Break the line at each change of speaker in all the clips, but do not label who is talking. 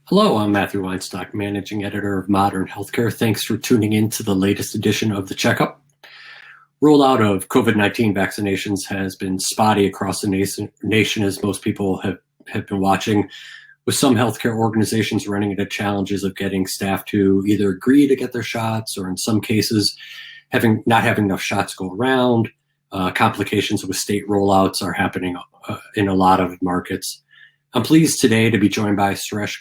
Hello, I'm Matthew Weinstock, Managing Editor of Modern Healthcare. Thanks for tuning in to the latest edition of The Checkup. Rollout of COVID-19 vaccinations has been spotty across the nation, as most people have been watching, with some healthcare organizations running into challenges of getting staff to either agree to get their shots or in some cases not having enough shots go around. Complications with state rollouts are happening in a lot of markets. I'm pleased today to be joined by Suresh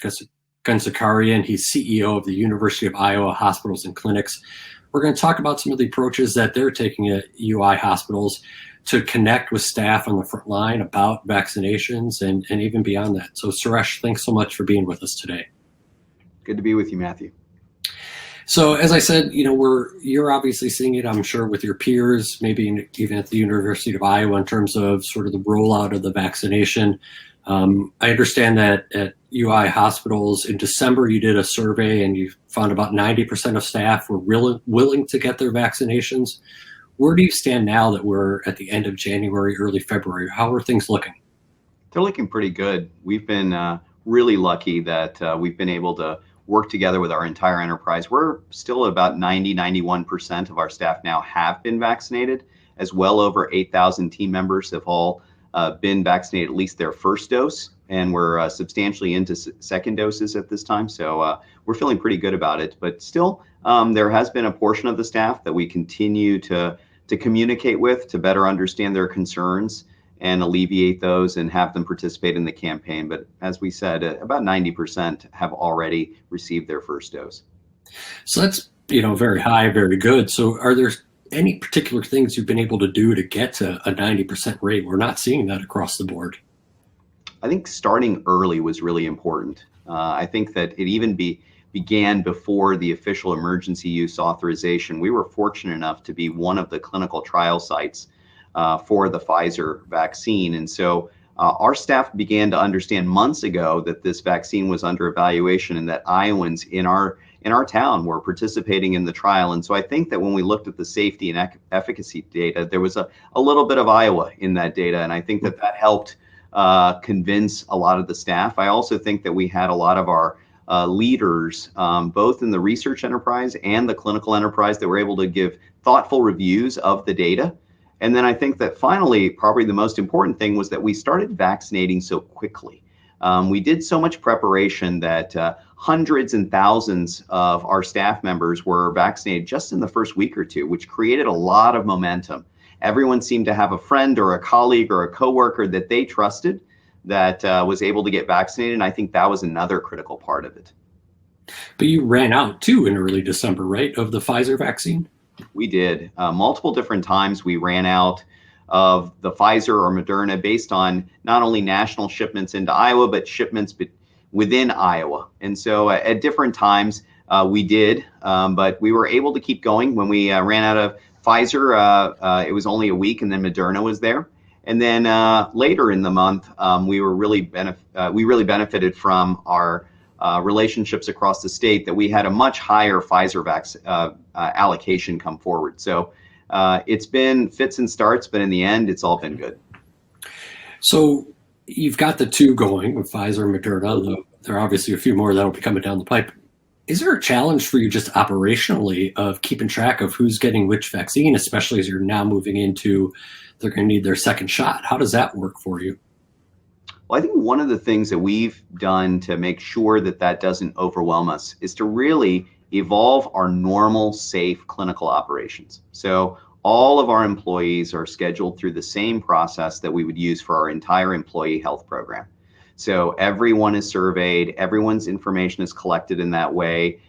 Gunasekaran. He's CEO of the University of Iowa Hospitals and Clinics. We're going to talk about some of the approaches that they're taking at UI hospitals to connect with staff on the front line about vaccinations and even beyond that. So Suresh, thanks so much for being with us today.
Good to be with you, Matthew.
So as I said, you're obviously seeing it, I'm sure, with your peers, maybe even at the University of Iowa in terms of sort of the rollout of the vaccination. I understand that at UI hospitals in December, you did a survey and you found about 90% of staff were willing to get their vaccinations. Where do you stand now that we're at the end of January, early February? How are things looking?
They're looking pretty good. We've been really lucky that we've been able to work together with our entire enterprise. We're still about 91% of our staff now have been vaccinated, as well over 8,000 team members have all been vaccinated at least their first dose, and we're substantially into second doses at this time. So we're feeling pretty good about it. But still, there has been a portion of the staff that we continue to communicate with to better understand their concerns and alleviate those and have them participate in the campaign. But as we said, about 90% have already received their first dose.
So that's very high, very good. So are there any particular things you've been able to do to get to a 90% rate? We're not seeing that across the board.
I think starting early was really important. I think that it even began before the official emergency use authorization. We were fortunate enough to be one of the clinical trial sites for the Pfizer vaccine. And so our staff began to understand months ago that this vaccine was under evaluation and that Iowans in our town were participating in the trial. And so I think that when we looked at the safety and efficacy data, there was a little bit of Iowa in that data. And I think that helped convince a lot of the staff. I also think that we had a lot of our leaders, both in the research enterprise and the clinical enterprise, that were able to give thoughtful reviews of the data. And then I think that finally, probably the most important thing was that we started vaccinating so quickly. We did so much preparation that hundreds and thousands of our staff members were vaccinated just in the first week or two, which created a lot of momentum. Everyone seemed to have a friend or a colleague or a coworker that they trusted that was able to get vaccinated. And I think that was another critical part of it.
But you ran out too in early December, right, of the Pfizer vaccine?
We did. Multiple different times we ran out of the Pfizer or Moderna based on not only national shipments into Iowa, but shipments within Iowa. And so at different times we did, but we were able to keep going. When we ran out of Pfizer, it was only a week, and then Moderna was there. And then later in the month, we really benefited from our relationships across the state, that we had a much higher Pfizer allocation come forward. So it's been fits and starts, but in the end, it's all been good.
So you've got the two going with Pfizer and Moderna, though there are obviously a few more that will be coming down the pipe. Is there a challenge for you just operationally of keeping track of who's getting which vaccine, especially as you're now moving into they're going to need their second shot? How does that work for you?
Well, I think one of the things that we've done to make sure that doesn't overwhelm us is to really evolve our normal, safe clinical operations. So all of our employees are scheduled through the same process that we would use for our entire employee health program. So everyone is surveyed, everyone's information is collected in that way.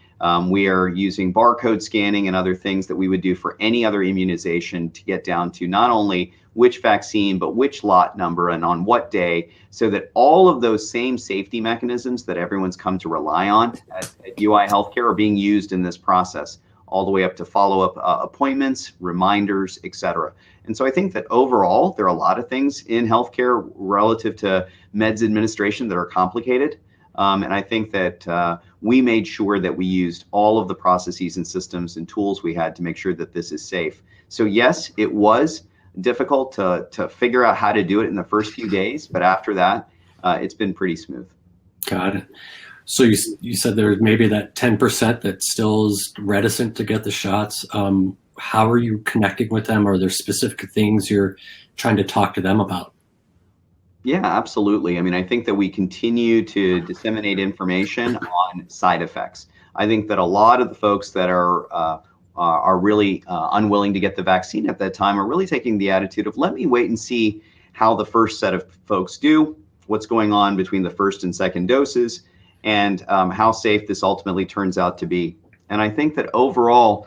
We are using barcode scanning and other things that we would do for any other immunization to get down to not only which vaccine, but which lot number and on what day, so that all of those same safety mechanisms that everyone's come to rely on at UI Healthcare are being used in this process, all the way up to follow-up appointments, reminders, et cetera. And so I think that overall, there are a lot of things in healthcare relative to meds administration that are complicated. And I think that we made sure that we used all of the processes and systems and tools we had to make sure that this is safe. So yes, it was difficult to figure out how to do it in the first few days, but after that, it's been pretty smooth.
Got it. So you said there's maybe that 10% that still is reticent to get the shots. How are you connecting with them? Are there specific things you're trying to talk to them about?
Yeah, absolutely. I mean, I think that we continue to disseminate information on side effects. I think that a lot of the folks that are really unwilling to get the vaccine at that time are really taking the attitude of, let me wait and see how the first set of folks do, what's going on between the first and second doses, and how safe this ultimately turns out to be. And I think that overall,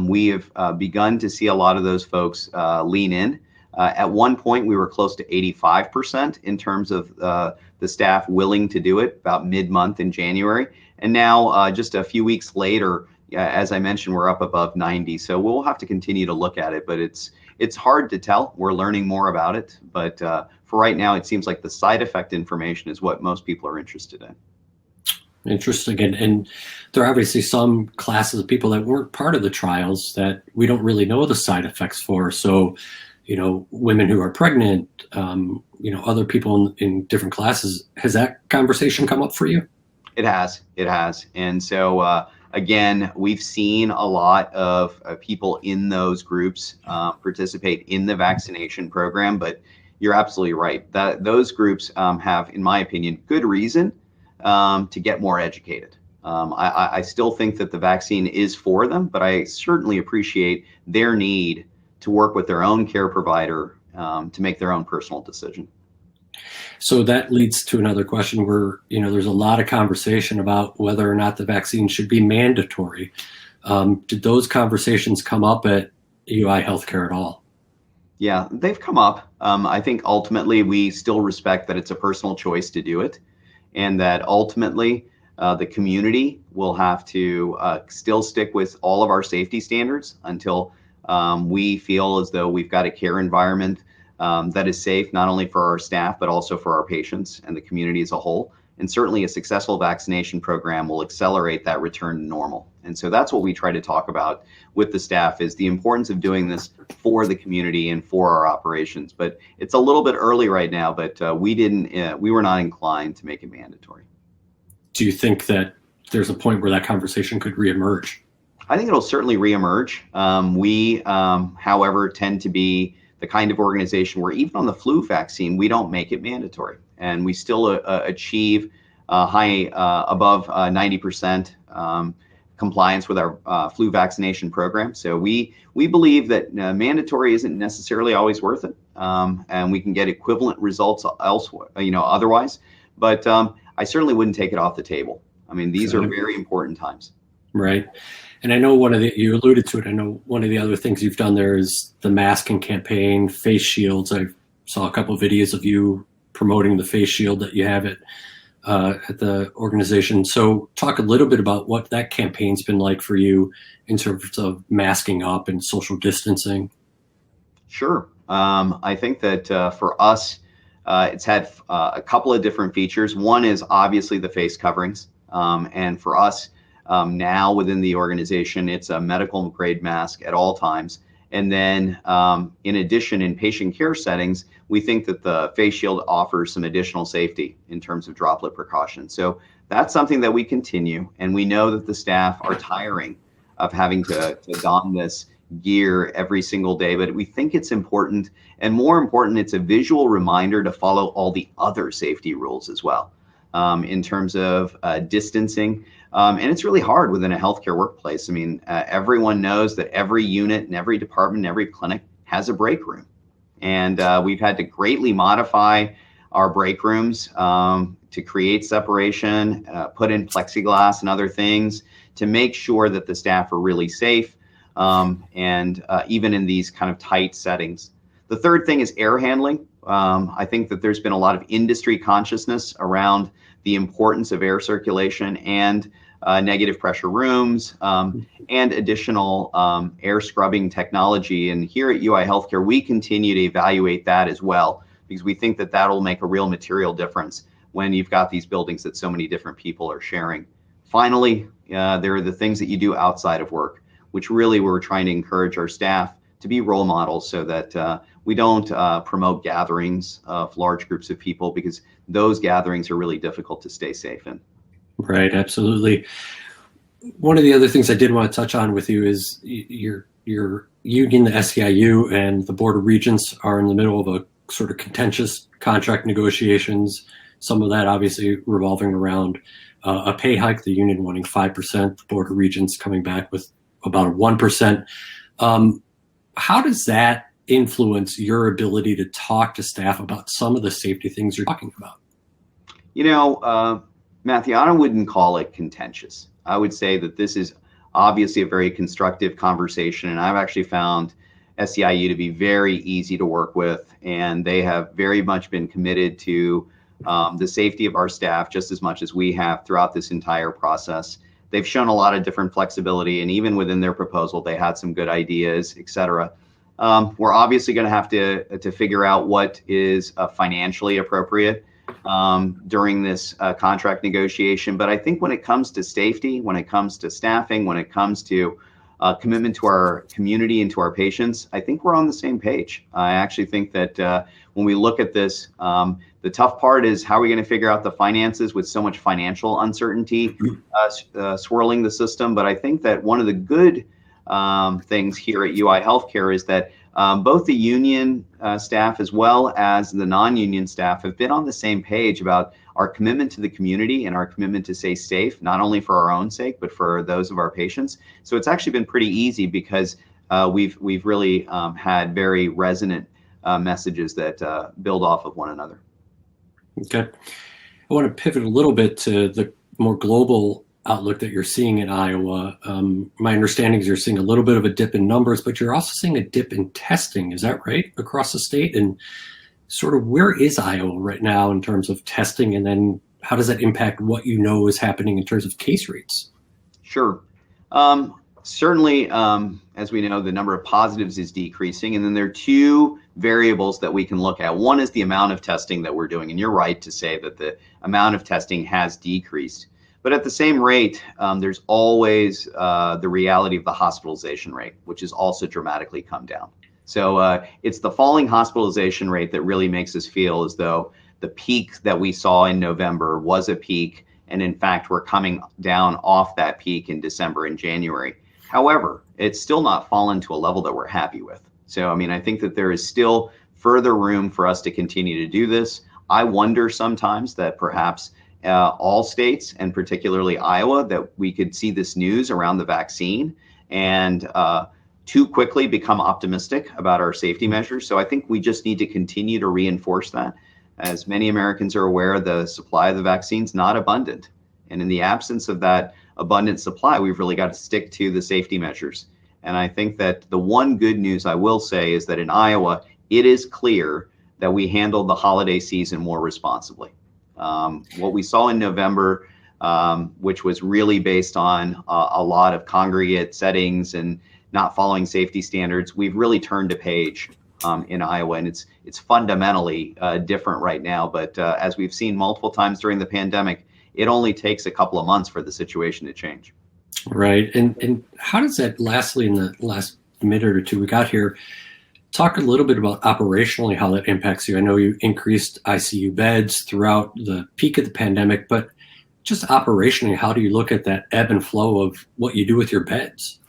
we have begun to see a lot of those folks lean in. At one point, we were close to 85% in terms of the staff willing to do it, about mid-month in January. And now, just a few weeks later, as I mentioned, we're up above 90. So we'll have to continue to look at it, but it's hard to tell. We're learning more about it. But for right now, it seems like the side effect information is what most people are interested in.
Interesting. And there are obviously some classes of people that weren't part of the trials that we don't really know the side effects for. So, women who are pregnant, other people in different classes. Has that conversation come up for you?
It has. And so, again, we've seen a lot of people in those groups participate in the vaccination program, but you're absolutely right. Those groups have, in my opinion, good reason to get more educated. I still think that the vaccine is for them, but I certainly appreciate their need to work with their own care provider to make their own personal decision.
So that leads to another question where, there's a lot of conversation about whether or not the vaccine should be mandatory. Did those conversations come up at UI Healthcare at all?
Yeah, they've come up. I think ultimately we still respect that it's a personal choice to do it, and that ultimately the community will have to still stick with all of our safety standards until we feel as though we've got a care environment that is safe, not only for our staff, but also for our patients and the community as a whole. And certainly a successful vaccination program will accelerate that return to normal. And so that's what we try to talk about with the staff, is the importance of doing this for the community and for our operations. But it's a little bit early right now, but we were not inclined to make it mandatory.
Do you think that there's a point where that conversation could reemerge?
I think it'll certainly reemerge. We, however, tend to be the kind of organization where even on the flu vaccine, we don't make it mandatory. And we still achieve high above 90% compliance with our flu vaccination program. So we believe that mandatory isn't necessarily always worth it, and we can get equivalent results elsewhere, otherwise. But I certainly wouldn't take it off the table. I mean, these are very important times.
Right. And I know you alluded to it. I know one of the other things you've done there is the masking campaign, face shields. I saw a couple of videos of you promoting the face shield that you have at the organization. So talk a little bit about what that campaign's been like for you in terms of masking up and social distancing. Sure.
I think that for us, it's had a couple of different features. One is obviously the face coverings. And for us, now within the organization, it's a medical grade mask at all times. And then in addition, in patient care settings, we think that the face shield offers some additional safety in terms of droplet precaution. So that's something that we continue. And we know that the staff are tiring of having to don this gear every single day, but we think it's important. And more important, it's a visual reminder to follow all the other safety rules as well in terms of distancing. And it's really hard within a healthcare workplace. I mean, everyone knows that every unit and every department, every clinic has a break room. And we've had to greatly modify our break rooms to create separation, put in plexiglass and other things to make sure that the staff are really safe, and even in these kind of tight settings. The third thing is air handling. I think that there's been a lot of industry consciousness around the importance of air circulation and negative pressure rooms and additional air scrubbing technology. And here at UI Healthcare, we continue to evaluate that as well, because we think that that'll make a real material difference when you've got these buildings that so many different people are sharing. Finally, there are the things that you do outside of work, which really we're trying to encourage our staff to be role models so that we don't promote gatherings of large groups of people, because those gatherings are really difficult to stay safe in.
Right, absolutely. One of the other things I did want to touch on with you is your union, the SEIU, and the Board of Regents are in the middle of a sort of contentious contract negotiations. Some of that obviously revolving around a pay hike, the union wanting 5%, the Board of Regents coming back with about a 1%. How does that influence your ability to talk to staff about some of the safety things you're talking about?
Matthew, I wouldn't call it contentious. I would say that this is obviously a very constructive conversation, and I've actually found SEIU to be very easy to work with, and they have very much been committed to the safety of our staff just as much as we have throughout this entire process. They've shown a lot of different flexibility, and even within their proposal, they had some good ideas, et cetera. We're obviously going to have to figure out what is financially appropriate during this contract negotiation. But I think when it comes to safety, when it comes to staffing, when it comes to commitment to our community and to our patients, I think we're on the same page. I actually think that when we look at this, the tough part is how are we going to figure out the finances with so much financial uncertainty swirling the system. But I think that one of the good things here at UI Healthcare is that both the union staff as well as the non-union staff have been on the same page about our commitment to the community and our commitment to stay safe, not only for our own sake, but for those of our patients. So it's actually been pretty easy because we've really had very resonant messages that build off of one another.
Okay. I want to pivot a little bit to the more global outlook that you're seeing in Iowa. My understanding is you're seeing a little bit of a dip in numbers, but you're also seeing a dip in testing. Is that right? Across the state? And sort of where is Iowa right now in terms of testing? And then how does that impact what you know is happening in terms of case rates?
Sure. Certainly, as we know, the number of positives is decreasing. And then there are two variables that we can look at. One is the amount of testing that we're doing. And you're right to say that the amount of testing has decreased. But at the same rate, there's always the reality of the hospitalization rate, which has also dramatically come down. So it's the falling hospitalization rate that really makes us feel as though the peak that we saw in November was a peak. And in fact, we're coming down off that peak in December and January. However, it's still not fallen to a level that we're happy with. So, I mean, I think that there is still further room for us to continue to do this. I wonder sometimes that perhaps all states, and particularly Iowa, that we could see this news around the vaccine and too quickly become optimistic about our safety measures. So I think we just need to continue to reinforce that. As many Americans are aware, the supply of the vaccine is not abundant. And in the absence of that abundant supply, we've really got to stick to the safety measures. And I think that the one good news I will say is that in Iowa, it is clear that we handled the holiday season more responsibly. What we saw in November, which was really based on a lot of congregate settings and not following safety standards, we've really turned a page in Iowa, and it's fundamentally different right now. But as we've seen multiple times during the pandemic, it only takes a couple of months for the situation to change.
Right. And how does that, lastly, in the last minute or two we got here, talk a little bit about operationally how that impacts you? I know you increased ICU beds throughout the peak of the pandemic, but just operationally, how do you look at that ebb and flow of what you do with your beds?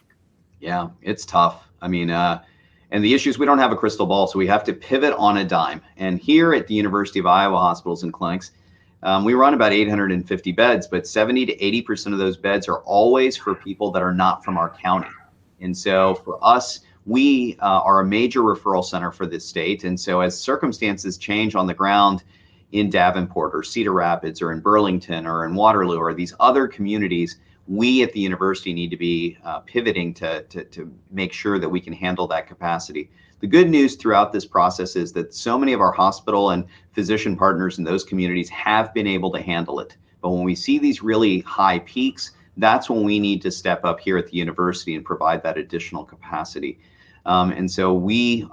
Yeah, it's tough. I mean, and the issue is we don't have a crystal ball, so we have to pivot on a dime. And here at the University of Iowa Hospitals and Clinics, we run about 850 beds, but 70 to 80% of those beds are always for people that are not from our county. And so for us, we are a major referral center for this state. And so as circumstances change on the ground in Davenport or Cedar Rapids or in Burlington or in Waterloo or these other communities, we at the university need to be pivoting to make sure that we can handle that capacity. The good news throughout this process is that so many of our hospital and physician partners in those communities have been able to handle it. But when we see these really high peaks, that's when we need to step up here at the university and provide that additional capacity. And so we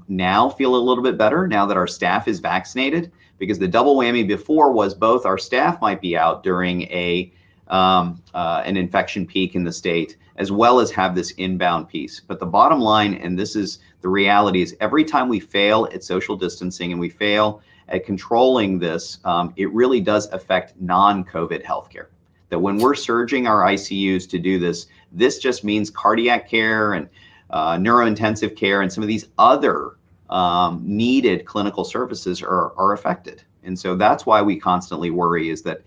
now feel a little bit better now that our staff is vaccinated, because the double whammy before was both our staff might be out during an infection peak in the state, as well as have this inbound piece. But the bottom line, and this is the reality, is every time we fail at social distancing and we fail at controlling this, it really does affect non-COVID healthcare. that when we're surging our ICUs to do this, this just means cardiac care and neurointensive care and some of these other needed clinical services are affected. And so that's why we constantly worry, is that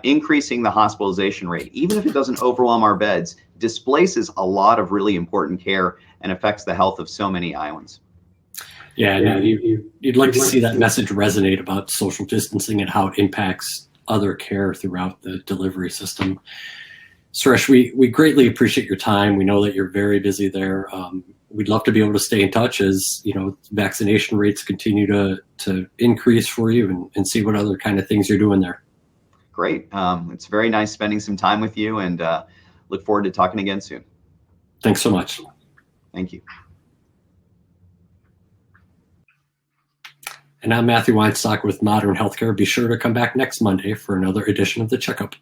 increasing the hospitalization rate, even if it doesn't overwhelm our beds, displaces a lot of really important care and affects the health of so many Iowans.
Yeah, no, you'd like to see that message resonate about social distancing and how it impacts other care throughout the delivery system. Suresh, we greatly appreciate your time. We know that you're very busy there. We'd love to be able to stay in touch as, you know, vaccination rates continue to increase for you, and see what other kind of things you're doing there.
Great. It's very nice spending some time with you, and look forward to talking again soon.
Thanks so much.
Thank you.
And I'm Matthew Weinstock with Modern Healthcare. Be sure to come back next Monday for another edition of The Checkup.